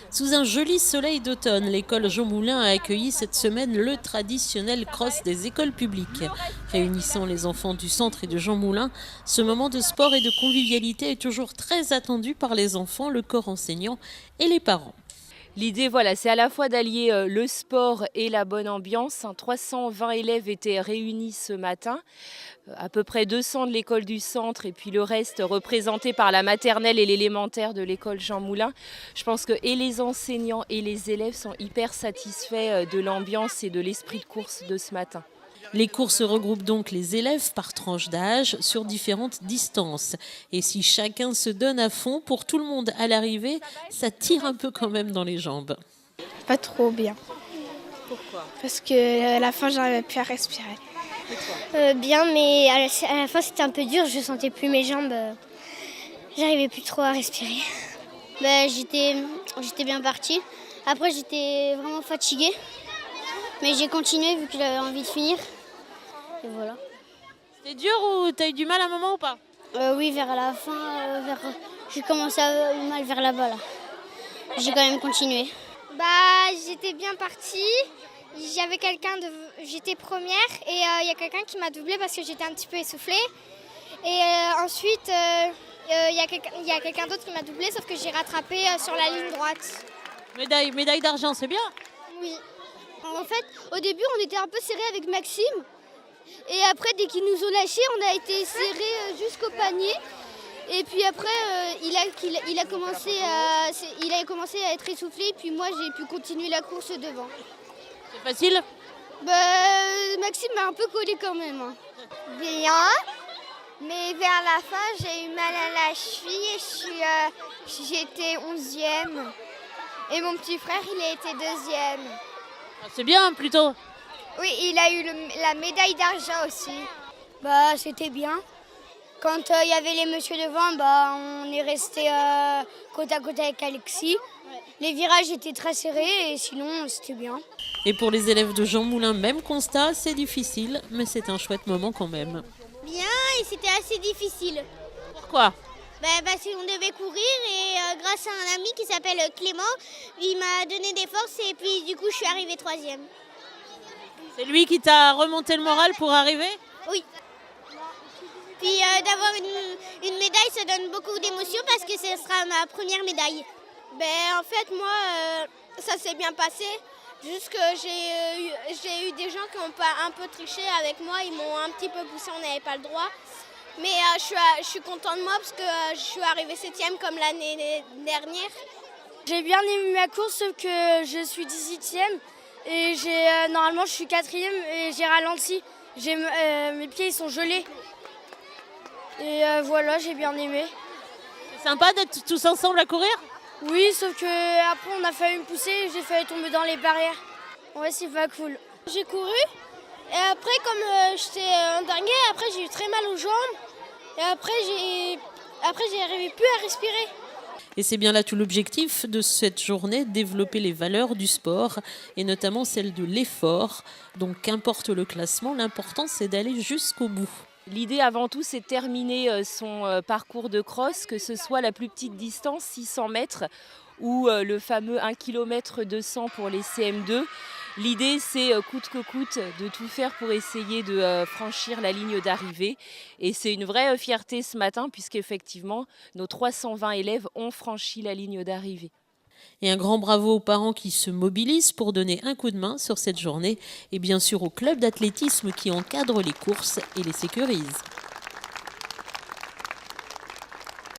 Sous un joli soleil d'automne, l'école Jean Moulin a accueilli cette semaine le traditionnel cross des écoles publiques. Réunissant les enfants du centre et de Jean Moulin, ce moment de sport et de convivialité est toujours très attendu par les enfants, le corps enseignant et les parents. L'idée, voilà, c'est à la fois d'allier le sport et la bonne ambiance. 320 élèves étaient réunis ce matin, à peu près 200 de l'école du centre et puis le reste représenté par la maternelle et l'élémentaire de l'école Jean Moulin. Je pense que et les enseignants et les élèves sont hyper satisfaits de l'ambiance et de l'esprit de course de ce matin. Les courses regroupent donc les élèves par tranche d'âge sur différentes distances. Et si chacun se donne à fond, pour tout le monde à l'arrivée, ça tire un peu quand même dans les jambes. Pas trop bien. Pourquoi? Parce que à la fin, j'arrivais plus à respirer. Bien, mais à la fin c'était un peu dur, je sentais plus mes jambes, j'arrivais plus trop à respirer. J'étais bien partie. Après j'étais vraiment fatiguée, mais j'ai continué vu que j'avais envie de finir. Et voilà. C'était dur ou t'as eu du mal à un moment ou pas? Oui, vers la fin, j'ai commencé à avoir mal vers là-bas là. J'ai quand même continué. J'étais bien partie. J'étais première et il y a quelqu'un qui m'a doublée parce que j'étais un petit peu essoufflée. Et ensuite, il y a quelqu'un d'autre qui m'a doublée, sauf que j'ai rattrapé sur la ligne droite. Médaille d'argent, c'est bien. Oui. En fait, au début, on était un peu serré avec Maxime. Et après, dès qu'ils nous ont lâchés, on a été serré jusqu'au panier. Et puis après, il a commencé à être essoufflé. Puis moi, j'ai pu continuer la course devant. C'est facile? Maxime m'a un peu collé quand même. Bien, mais vers la fin, j'ai eu mal à la cheville et j'étais 11e. Et mon petit frère, il a été 2e. Ah, c'est bien plutôt. Oui, il a eu la médaille d'argent aussi. C'était bien. Quand il y avait les messieurs devant, on est resté côte à côte avec Alexis. Les virages étaient très serrés et sinon c'était bien. Et pour les élèves de Jean Moulin, même constat, c'est difficile, mais c'est un chouette moment quand même. Bien, et c'était assez difficile. Pourquoi? Parce qu'on devait courir et grâce à un ami qui s'appelle Clément, il m'a donné des forces et puis du coup je suis arrivée 3e. C'est lui qui t'a remonté le moral pour arriver? Oui. Puis d'avoir une médaille, ça donne beaucoup d'émotion parce que ce sera ma première médaille. En fait, moi, ça s'est bien passé. Juste que j'ai eu des gens qui ont pas un peu triché avec moi. Ils m'ont un petit peu poussé, on n'avait pas le droit. Mais je suis contente de moi parce que je suis arrivée 7e comme l'année dernière. J'ai bien aimé ma course, sauf que je suis 18e et normalement je suis 4e et j'ai ralenti. Mes pieds ils sont gelés. Et voilà, j'ai bien aimé. C'est sympa d'être tous ensemble à courir? Oui, sauf que après on a failli me pousser et j'ai failli tomber dans les barrières. Ouais, c'est pas cool. J'ai couru et après comme j'étais en dernier, après j'ai eu très mal aux jambes et après j'arrivais plus à respirer. Et c'est bien là tout l'objectif de cette journée, développer les valeurs du sport et notamment celle de l'effort. Donc qu'importe le classement, l'important c'est d'aller jusqu'au bout. L'idée avant tout, c'est de terminer son parcours de cross, que ce soit la plus petite distance, 600 mètres, ou le fameux 1 km 200 pour les CM2. L'idée, c'est coûte que coûte de tout faire pour essayer de franchir la ligne d'arrivée. Et c'est une vraie fierté ce matin, puisqu'effectivement, nos 320 élèves ont franchi la ligne d'arrivée. Et un grand bravo aux parents qui se mobilisent pour donner un coup de main sur cette journée et bien sûr au club d'athlétisme qui encadre les courses et les sécurise.